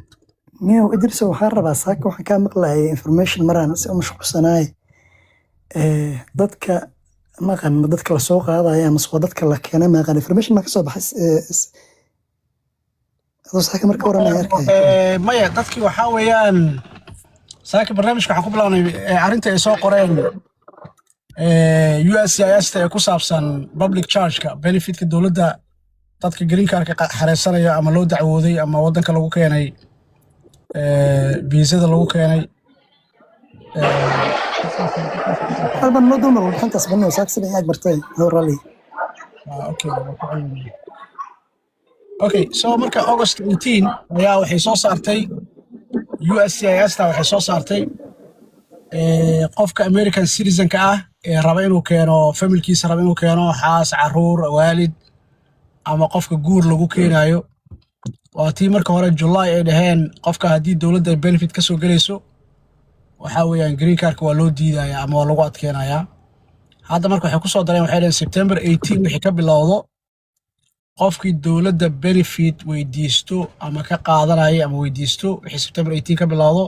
نيو إدريس وحار ربع ساك وحن كان مقلع information مرة مش قصناي ضدك ما كان ضدك السوق هذا يا مسوا ضدك لك أنا ما كان information ما كسب بحس هذا ساك مرة كورة ما يركض ما يا ضدك وحاويان ساك برنامج كحكومة لاني عرنت يسوق قرين USCIS كوسابسن public charge كا benefit كدولة ده ضدك green card كحرسنا يا أما لو دعوذي أما ودنك لو كياني بيزيد لو كاني هل بنودو مرة الحين تسبني وساك سبعين أكبر تاني هو رالي اوكي سو marka August 18 ayaa waxay soo saartay USCIS ta waxay soo saartay qofka American citizen ka ah ee raba inuu keeno familkiisa raba inuu keeno xaas caruur waalid ama qofka guur lagu keenayo waa tii marka hore July ay dhaheen qofka hadii dawladda benefit ka soo galayso waxa weeyaan green card waa loo diidayaa ama waa lagu adkeenayaa hadda marka waxay ku soo dareen waxay dhaheen September 18 wixii ka bilowdo qofkii dawladda benefit weydiisto ama ka qaadanaya ama weydiisto wixii September 18 ka bilowdo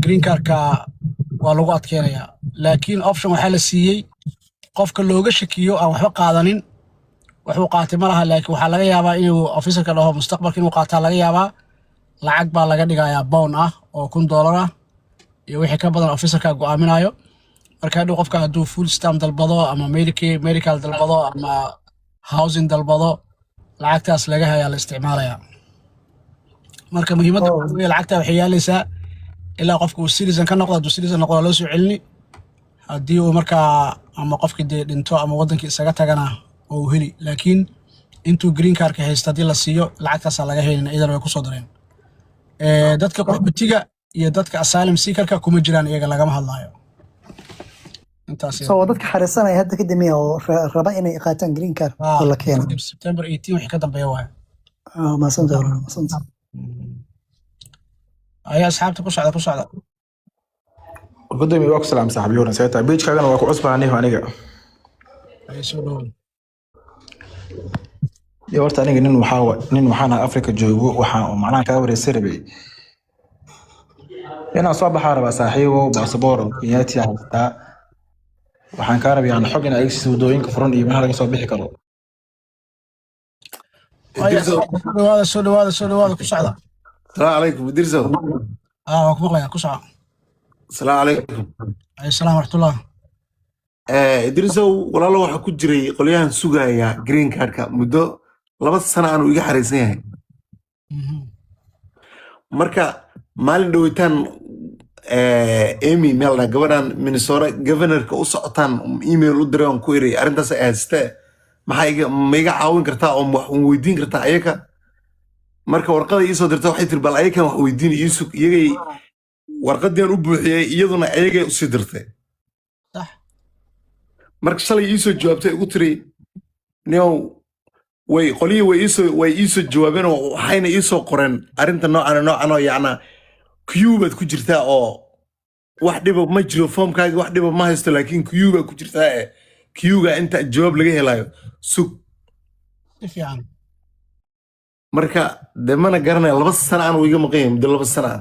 green card ka waa lagu adkeenayaa laakiin option waxa la siiyay qofka looga shakiyo aan waxba qaadanin wuxuu qaatay ma laha laakiin waxaa laga yaabaa inuu officerka dhaho mustaqbalka inuu qaataa laga yaabaa lacag baa laga dhigayaa bound ah oo $1,000 ah iyo wixii ka badan officerka go'aaminayo marka hadhow qofka hadduu full stamp dalbado ama medical dalbado ama housing dalbado lacagtaas laga hayaa la isticmaalayaa marka muhiimadda lacagta waxay yaalaysaa ilaa qofka uu citizen ka noqdo hadduu citizen noqdo loo soo celini haddii uu markaa ama qofkii dee dhinto ama waddankii isaga tagana oo uu heli laakiin intuu green cardka haysta haddii la siiyo lacagtaasaa laga helin iyadan way kusoo dareen dadka qaxootiga iyo dadka asylum seekerka kuma jiraan iyaga lagama hadlaayo intaas so dadka xariisanaya hadda kadib miya oo raba inay qaataan green card oo la keeno September 18 wixii ka dambeeya waay maasanta ayaa asxaabta ku socda قدامي واكو سلام صاحبي يورن ساعتها بيج كاغنا واكو عصبة عنيه aniga يا ورت aniga nin waxaan Afrika joogo waxaan macnaha ka wareysay rabay inaan soo baxaa rabaa saaxiibo baasaboor Kenyaati haysta waxaan ka rabaa aan xog in ay wadooyinka furan iyo meelaha laga soo bixi karo soo dhawaada ku socda السلام عليكم درزو waa ku maqlayaa ku socda السلام عليكم السلام ورحمة الله درزو walaalo waxa ku jiray qolyahan sugaya green cardka muddo 2 sano aan iga xariisan yahay marka maalin dhawitaan Amy Melna gabadhan Minnesota governorka u socotaan email u diray oo ku iray arintaas ay haystee maxay ma iga caawin kartaa oo wax weydiin kartaa ayaga marka warqada ii soo dirtay waxay tiri bal ayaga wax weydiin iisug iyagay warqadii u buuxiyay iyaduna ayagay u sii dirtay صح marka shalay ii soo jawaabtay ugu tiri neow way ii soo jawaabeen oo waxayna ii soo qoreen arinta noocan oo yacna queue baad ku jirtaa oo wax dhiba ma jiro foomkaaga wax dhiba ma haysto laakiin queue baa ku jirtaa queue-ga inta jawaab laga helayo sug fiican marka de mana garanaya 2 sano aan iga maqan yahay muddo 2 sano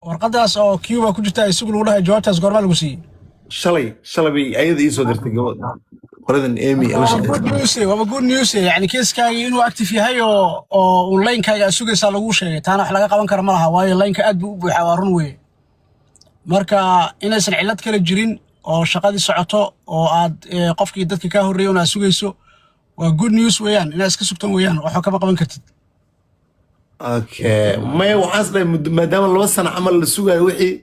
warqadaas oo queue baa ku jirtaa isugu lagu dhahay jawaabtaas goorma lagu siiyey shalay bay ayada ii soo dirtay gabadha qoladan Amy waa good news yani keeskaaga inuu active yahay oo line-kaaga sugaysaa lagu sheegay taana wax laga qaban karo ma laha waayo line-ka aad buu u buuxaa waa run weeye marka inaysan cillad kale jirin oo shaqadii socoto oo aad qofkii dadka ka horreeyay una sugayso waa good news weeyaan inaad iska sugtan weeyaan waxba kama qaban kartid okay may waxaas leh maadaama 2 sano camal la sugayo wixii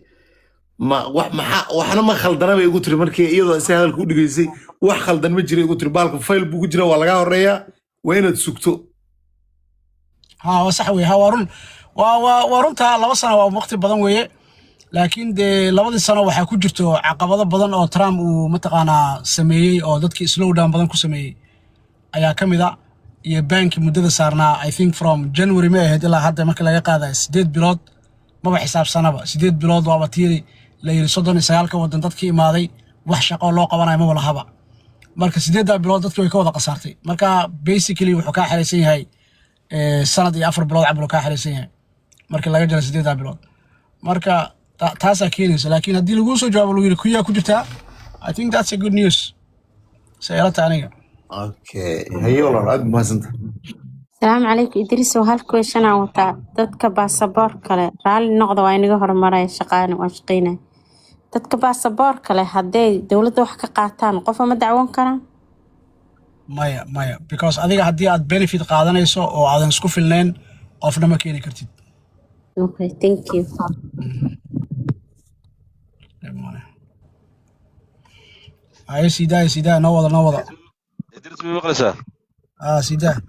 waxna ma khaldana bay igu tiri markii iyadoo si hadalku u dhigaysay wax khaldan ma jira igu tiri baalka file buu ku jira waa laga horeeyaa waa inaad sugto waa sax weeye waa run waa runta 2 sano waa waqti badan weeye laakiin de 2 sano waxaa ku jirto caqabado badan oo Trump uu mataqaanaa sameeyay oo dadkii slow down badan ku sameeyay ayaa ka mid ah iyo banki muddada saarnaa I think from January ma ahayd ilaa hadda marka laga qaaday 8 bilood maba xisaabsanaba 8 bilood waa tiiri la yiri 39 ka wadan dadkii imaaday wax shaqo loo qabanayo ma lahaba marka 8 bilood dadkii way ka wada qasaartay marka basically wuxuu ka xariisan yahay sanad iyo 4 bilood cablo ka xariisan yahay marka laga jaro 8 bilood marka taasaa keenaysa laakiin haddii lagu soo jawaabo lagu yiri kuyaa ku jirtaa I think that's a good news sayalata aniga okay hayo la aad maasanta السلام عليكم إدريس وهل كويشن عوتا دتك باسبور كله رالي نقض وينيجا هرمرة شقان واشقينه دتك باسبور كله هدي دولة وحكة قاتان قفا ما دعوان كنا مايا because adiga haddii aad benefit qaadanayso oo aadan isku filnayn qofna ma keeni kartid okay thank you ay sida noo wada إدريس مين مقلسة sida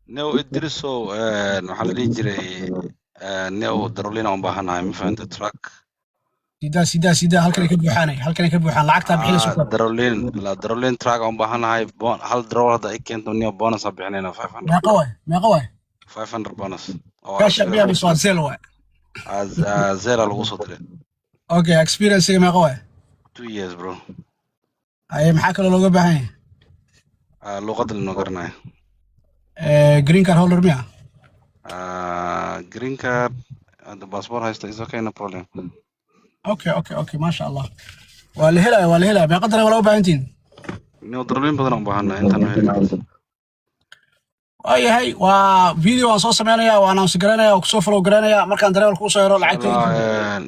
نيو إدريسو waxaa la dhihi jiray نيو darolina aan baahanahay ma fahanta truck sida halkan ka buuxaan lacagta bixinayso darolin truck aan baahanahay hal darol hadda ay keento neo bonus aan bixinayna 500 meeqa waay 500 bonus cash biya bis waa sale waay zero lagu soo diray okay experience meeqa waay 2 years bro ay maxaa kale looga baahan yahay luqadda la garanay green card holder miya green card the passport haysta is okay no problem okay ما شاء الله waa la helaya meeqa dana wala u baahantiin neo darolin badan aan baahannahay intaan heli karto waayahay waa video aan soo samaynayaa waan announce garanayaa oo kusoo follow garanayaa markaan dareewalka usoo helo lacagta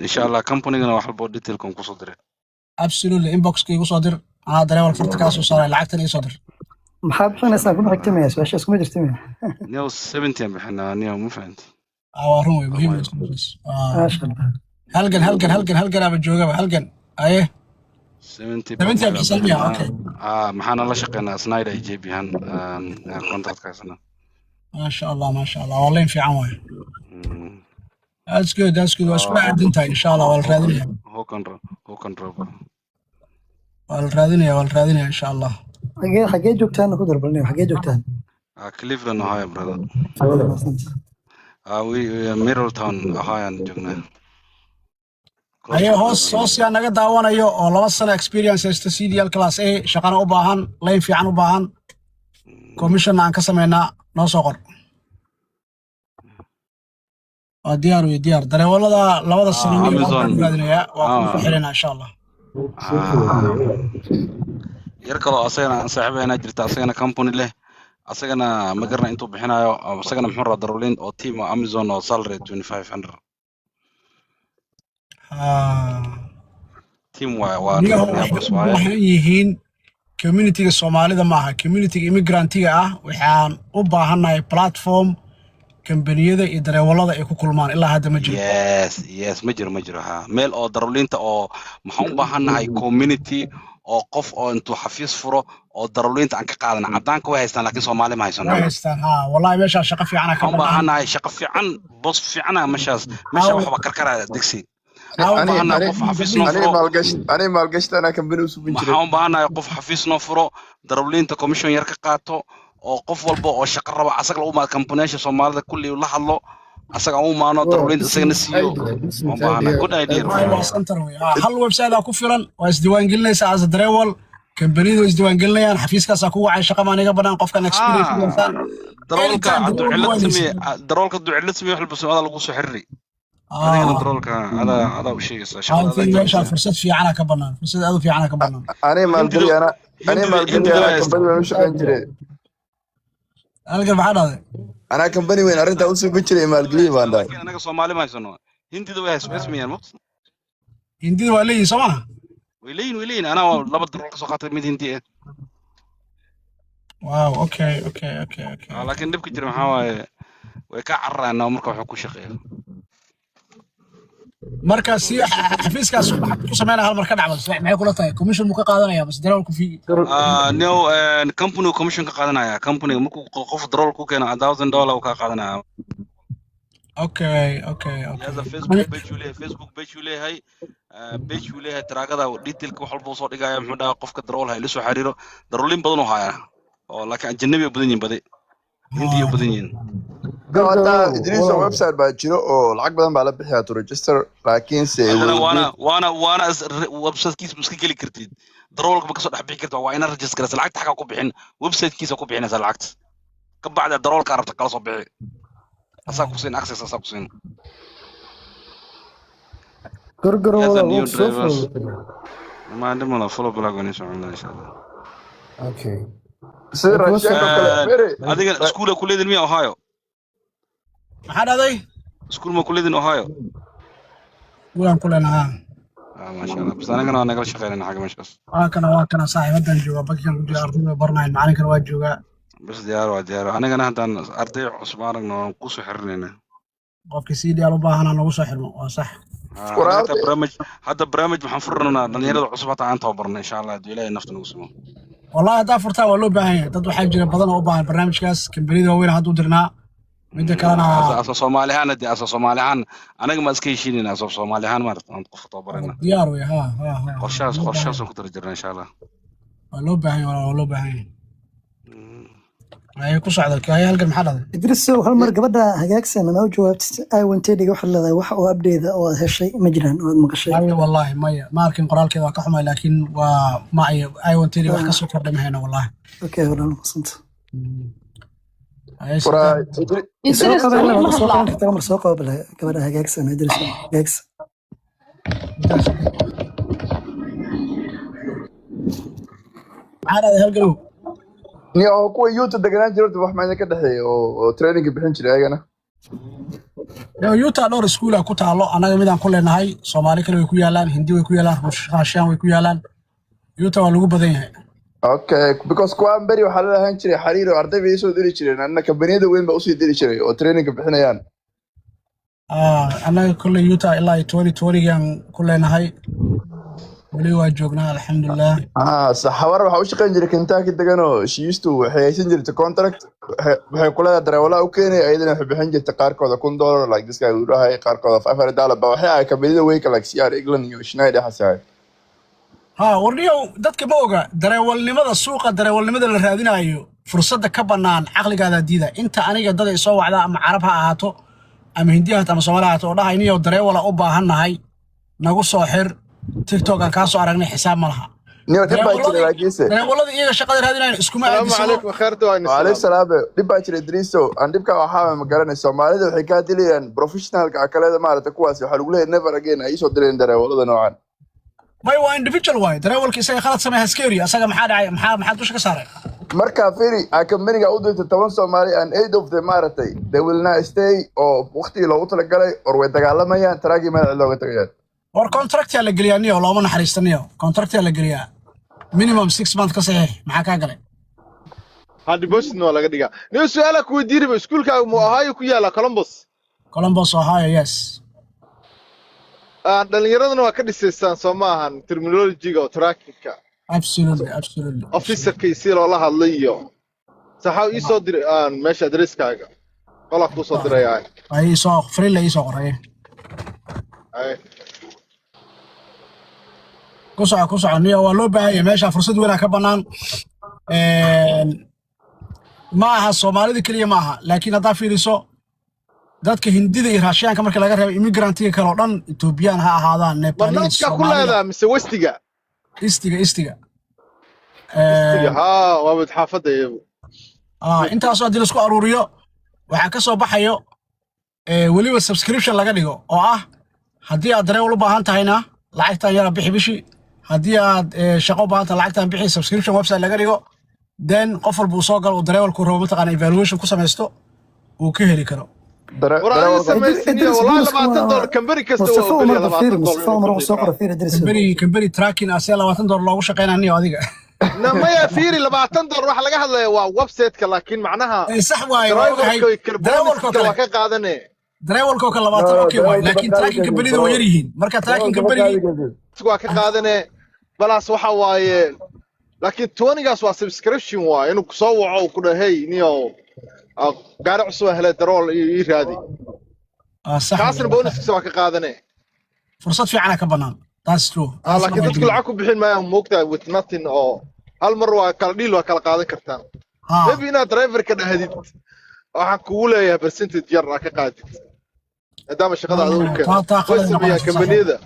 insha allah companygana wax walbo detailkan kusoo diray absolutely inboxka igu soo dir anaa dareewal farta kaa soo saaray lacagtan ii soo dir maxaa bixinaysaa kuma xigtamaya su-aashaas kuma jirta miya neo 70 aan bixinaa neo ma fahanti waa run wey muhiim halgan aba joogaba halgan aye 70 bixisaan miya okay maxaana la shaqeynaa Snyder iyo JB han contract kaasna maasha allah waa leen fiican waay that's good waa isku aadintahay insha allah waa la raadinaya who can drop waa la raadinaya insha allah xagee joogtaan ku darbalnay xagee joogtaan Cleveland Ohio brother we Middletown Ohio aan joognaa aye hoos yaa naga daawanayo oo 2 sano experience haysta CDL class A shaqana u baahan leen fiican u baahan commission aan ka sameynaa noo soo qor diyaar dareewalada 2 sano aan raadinaya waa ku xirina insha allah yar kale asagana saaxiibana jirta asagana company leh asagana ma garana intuu bixinayo asagana muxuu raa darolin oo team Amazon oo salary 2500 team waxay yihiin community-ga Soomaalida maaha community-ga immigrant-iga ah waxaan u baahanahay platform kambaniyada iyo dareewalada ay ku kulmaan ilaa hadda ma jiro yes ma jiro ha meel oo darolinta oo maxaan u baahanahay community oo qof oo intuu xafiis furo oo darolinta aan ka qaadana cadaanka way haystaan laakiin Soomaali ma haysano wallahi meesha shaqo fiican ka baahanahay shaqo fiican boss fiican meesha waxba karkara digsi أنا مالقشت أنا كم بنوس بنجري. محاوم بأنا قف حفيظ نفرو ضرولين تكوميشن يركع قاتو أو قف والبو أو شقر ربع عساق لو ما كمبونيش سومال ذا كل يوم لحظة عساق أو ما أنا ضرولين تسجن السيو. ما كنا يدير. هل ويب سايت أكو فعلا وإزدوان قلنا ساعة دريول كمبني وإزدوان قلنا يعني حفيظ كاسكو عايش شقة ما نيجا بدنا قف كان إكسبيرينس إنسان. درولك عدو علة سمي وحل بس هذا لقوس حري. هذا درولك هذا وشيء هذا فرصة في عنا كبرنا فرصة هذا في عنا كبرنا أنا ما أدري أنا كمبني وش أنجري أنا بعد هذا أنا كمبني وين أرنت أوصل بنجري ما أدري ما أدري أنا كصومالي ما يسمونه هندي ده اسمي المقص هندي ده ولا يسمعه ويلين أنا لابد درولك سقطت من هندي واو أوكي لكن نبكي ترى محاوى ويكعر أنه مركب حكوا شقيق markaas xafiiskaas ku sameeyay hal marka dhacdo maxay kula tahay commission mu ka qaadanaya bas darawalku fi no company commission ka qaadanaya company markuu qof darawal ku keeno $1000 uu ka qaadanaya okay hada Facebook page uu leeyahay page uu leeyahay taraagada detailka wax walba soo dhigaya muxuu dhahay qofka darawal hay la soo xiriiro darawlin badan oo haya oo laakiin ajnabi badan yihiin hindiya badan yihiin هذا إدريس ويب سايت باجيرو أو العقد بدن بعلى بحياة تو ريجستر لكن سي وانا ويب سايت كيس مسكين كلي كرتيد ضرورك ما كسر حبي كرتوا وانا ريجستر كرت العقد حقا كوبحين ويب سايت كيس كوبحين هذا العقد كبعد ضرورك عرفت كلا صبي اساكو سين اكسس اساكو سين غرغرو ما عندهم ولا فولو بلاغوني ان شاء الله اوكي adiga iskuulka kuleedin miya Ohio maxaa dhaday iskuul ma kuleedin Ohio waan kulanaha ma sha Allah bas anaga naga shaqeynaa xaga meeshaas waa kana saaxiibadan jooga bakigan ku jira ardayda barnaamij macallinkana waa jooga bas diyaar anagana hadaan arday cusub aragno ku soo xiriirnayna qofkii CDL u baahan nagu soo xirmo waa sax hadda barnaamij waxaan furnaa dhalinyarada cusub hata aan tababarno insha Allah hadii Ilaahay nafta nagu simo والله هذا فرصة ولا باهي ضد واحد جرب بدنا وباهي برنامج كاس كمبريد وين هادو درنا مدة كلنا أساس صوماليان دي أساس صوماليان أنا ما أسكيشين أساس صوماليان ما رحت قف طبرنا ديار ويا ها خرشاس كنت رجعنا إن شاء الله ولا باهي ولا باهي هاي كوس عذلك هاي هالقد محل إدريس هالمرة قبلها هجاكسن أنا وجوابت أي وانتدي وحلا ذا وح أبديت أو هالشيء مجرا أو مقشة أي والله ما أركن قرال كذا كحمة لكن ومعي أي وانتدي وحكسر كردم هنا والله أوكي ولا وصلت إدريس سوق قبلها هجاكسن إدريس هجاكسن عاد هلقلو ni oo kuwa YouTube deganaan jirto wax ma idinka dhaxeeyo oo training bixin jiray ayagana يوتا دور اسكولا ku taalo anaga midaan ku leenahay Soomaali kale way ku yaalaan Hindi way ku yaalaan Russian way ku yaalaan Yuta waa lagu badan yahay okay because kuwa bari waxa la lahaan jiray xariir oo arday bay soo diri jireen anna kambaniyada weyn ba u sii diri jiray oo training bixinayaan anaga kulli Yuta ilaa 2020 gaan ku leenahay wali waa joognaa alxamdulillah saxawar waxa u shaqeyn jiray Kentucky degan oo she used to waxay haysan jirtay contract waxay kula darawala u keenay ayadana waxay bixin jirtay qaarkooda $1 like this guy uu dhahay qaarkooda $500 ba waxay ay kambaniyada weyn kala CR England iyo Schneider xasaay warniyow dadka ma oga darawalnimada suuqa darawalnimada la raadinayo fursadda ka banaan aqligaada diida inta aniga dad ay soo wacda ama carab ha ahaato ama Hindi ha ama Soomaali ha ahaato dhahay inuu darawala u baahannahay nagu soo xir TikTok aan ka soo aragnay xisaab ma laha niyo dib baa jiray laakiinse darawalada iyaga shaqada raadinayaan iskuma aadiso Assalamu alaykum khairtu wa alaykum salaam dib baa jiray Idriso aan dibka waxa ma garanay Soomaalida waxay ka dilayaan professionalka kaleeda maarata kuwaas waxa lagu leeyahay never again ay soo dileen darawalada noocan may waa individual way darawalka isaga khalad sameeyaa askari asaga maxaa dhacay maxaa dusha ka saaray marka firi company-ga u dirtay 10 Soomaali and 8 of them maartay they will not stay oo waqti loogu tala galay or way dagaalamayaan taraagi meel looga tagayaan or contract la galiyaa niyo looma naxariistaniyo contract la galiyaa minimum 6 months ka saxiix maxaa ka galay hadi boss no laga dhigaa niyo su'aala ku weydiinay iskuulkaaga mu ahaayo ku yaala Columbus Ohio yes dhalinyaraduna waa ka dhisaysaan soo maahan terminology-ga oo tracking-ka absolutely officer-kii si loola hadlay iyo saxaw ii soo diray meesha adresskaaga qola ku soo diraya ay soo free la ii soo qoray ay ku soo niyo waa loo baahan yahay meesha fursad weyn ka banaan ma aha Soomaalida kaliya ma aha laakiin hadda fiiriso dadka Hindida iyo Russianka marka laga reebo immigrant-iga kale oo dhan Ethiopian ha ahaadaan Nepalese Soomaalida ku leedahay mise Westiga waa mid xaafada intaas oo dil isku aruuriyo waxa ka soo baxayo waliba subscription laga dhigo oo ah hadii aad darawal u baahan tahayna lacagtan yara bixi bishi hadii aad shaqo u baahan tahay lacagtan bixi subscription website laga dhigo then qof walba uu soo galo oo darawalku rabo mataqaan evaluation ku sameesto uu ka heli karo كمبري تراكين أسئلة $20 لو شقينا أني وهذيك. نما فيري $20 راح لقى هذا ويب سايت لكن معناها. صح واي. دراول كوكا $20 أوكي واي لكن تراكين كمبري ذو يريهن. مركا تراكين كمبري. سوا كقادنة بلاس وحا واي. لكن 20 جاس وسبسكريبشن واي إنه كسوع وكله هي نيو. قارع عصوه هلا درول يرادي صح كاسر بونس سوا كقادنه فرصه في عنا كبنان تاس ترو لكن dadku lacag ku bixin ma moogtaa with nothing oo hal mar waa kala dhiil waa kala qaadan kartaan maybe ina driver ka dhahdid waxa kugu leeyahay percentage yar ka qaadid hadama shaqada aad u keenay kambaniyada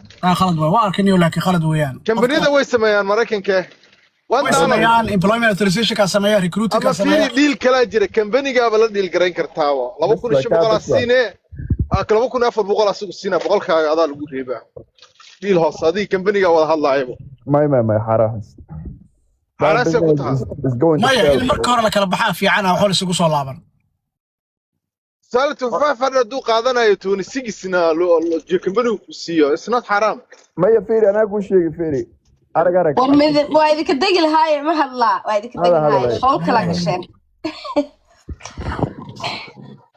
khalad waa arkaniyo laakiin khalad weeyaan kambaniyada way sameeyaan Mareykanka وانتان employment authorization ka sameeya recruiting ka sameeya ama deal kala jira company-ga la deal gareyn kartaa 2500 siine 2400 asugu siina 100kaaga adaa lagu reebaa deal hoos adii company-ga wada hadlaaybo may xaraas ku tahay may marka hore la kala baxaa fiican ah xool isugu soo laaban salatu faafar duu qaadanayo 26 na company-gu ku siiyo it's not haram may fiiri ana ku sheegi fiiri arag waa idinka degi lahaay ma hadlaa waa idinka degi lahaay howl kala gasheen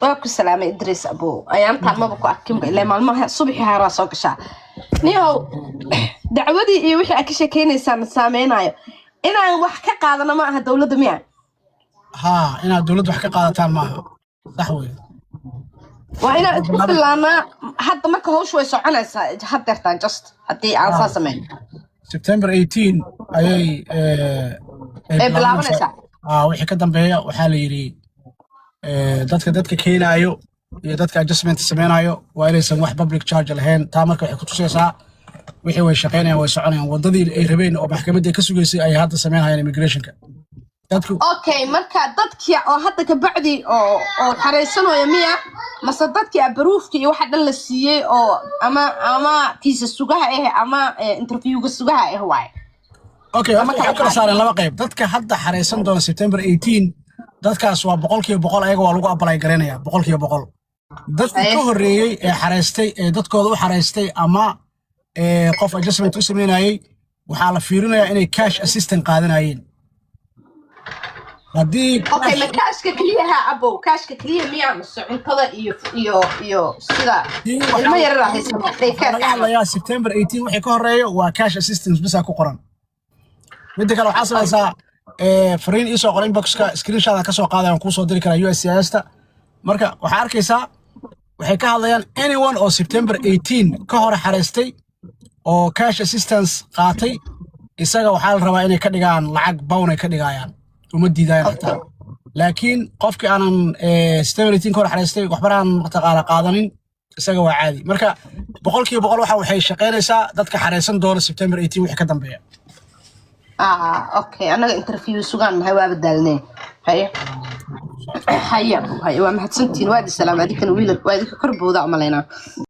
waa ku salaamay Idris Abu ayaan taalmaba ku arkin ilaa maalmaha subaxii hara soo gashaa niyo dacwadii iyo wixii ka sheekeynaysan saameynayo inaan wax ka qaadano ma aha dawladda miya inaad dawladda wax ka qaadataan ma aha sax weey waa inaan isku filaana hadda marka hawshu way soconaysaa haddeertaan just haddii aan saa sameyn September 18 ayay bilaabanaysaa wixii ka dambeeya waxaa la yiri dadka keenayo iyo dadka adjustment sameynayo waa inaysan wax public charge lahayn taa marka waxay ku tusaysaa wixii way shaqeynayaan way soconayaan wadadii ay rabeen oo maxkamadda ka sugaysay ay hadda sameynayaan immigration-ka okay marka dadkii oo hadda ka bacdi oo xareysanooya miya mase dadkii abaruufkii waxa dhan la siiyay oo ama kiisa sugaha ama interviewga sugaha waay اوكي waxay kala saareen laba qayb dadka hadda xareysan doona September 18 dadkaas waa 100% ayaga waa lagu apply gareynaya 100% dadka ka horeeyay ee xareystay ee dadkooda u xareystay ama qof adjustment u sameynayay waxaa la fiirinayaa inay cash assistant qaadanayeen hadii okay ma kashka kaliya abo kashka kaliya miyaa cuntada iyo sida ilma yar raahaysan ka September 18 wixii ka horeeyo waa cash assistance bisa ku qoran mid kale waxa samaysaa fariin isoo qoran boxka screenshot ka soo qaadayaan ku soo diri kara USCIS-ta marka waxa arkaysaa waxay ka hadlayaan anyone oo September 18 ka hor xareystay oo cash assistance qaatay isaga waxa la rabaa inay ka dhigaan lacag bown ay ka dhigayaan uma diidayaan xitaa laakiin qofkii aanan September 18 ka hor xareystay waxbaraan maqtaqaala qaadanin isaga waa caadi marka 100% waxa waxay shaqeynaysaa dadka xareysan doona September 18 wixii ka dambeeya اوكي انا انترفيو سوغان هاي وابد دالني هيا ومحدسنتين وادي السلام هذيك ويلك وادي كربودا عملينا